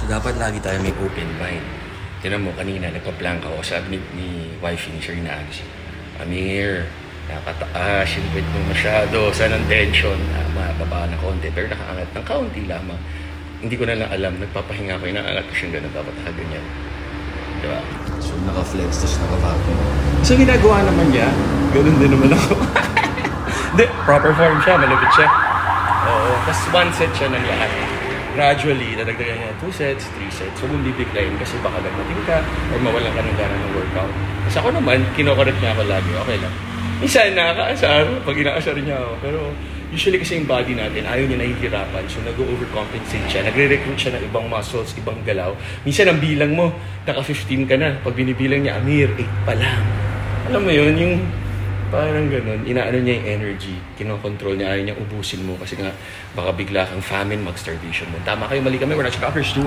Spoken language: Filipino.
dapat lagi tayo may open mind. Tinan mo, kanina nagpa-plank ako. Sabi ni wifey ni Sir na Amir, nakataas yung pwede mo masyado. Saan ang tension? Mababa na konti. Pero nakaangat ng kaunti lamang. Hindi ko na lang alam. Nagpapahinga ko. Inaangat ko siyang gano'n. Dapat nakaganyan. Diba? So, naka-flex, tapos naka-vacuum. So, ginagawa naman niya. Ganun din naman ako. Hindi, proper form siya. Malupit siya. Oo. Tapos one set siya ng lahat. Gradually, nadagdagan niya 2 sets, 3 sets. Huwag mong bibiglayin kasi baka nagmating ka or mawalan ka ng gana ng workout. Kasi ako naman, kinokorek niya ako lagi. Okay lang. Minsan, nakakaasar pag inaasar niya ako. Pero usually kasi yung body natin, ayaw niya nahihirapan. So, nag-overcompensate siya. Nagre-recruit siya ng ibang muscles, ibang galaw. Minsan, ang bilang mo, naka 15 ka na. Pag binibilang niya, Amir, 8 pa lang. Alam mo yun, yung parang ganun, inaano niya yung energy, kinokontrol niya, ayaw niya ubusin mo kasi nga baka bigla kang famine, mag-starvation mo. Tama kayo, mali kami, we're not doctors too.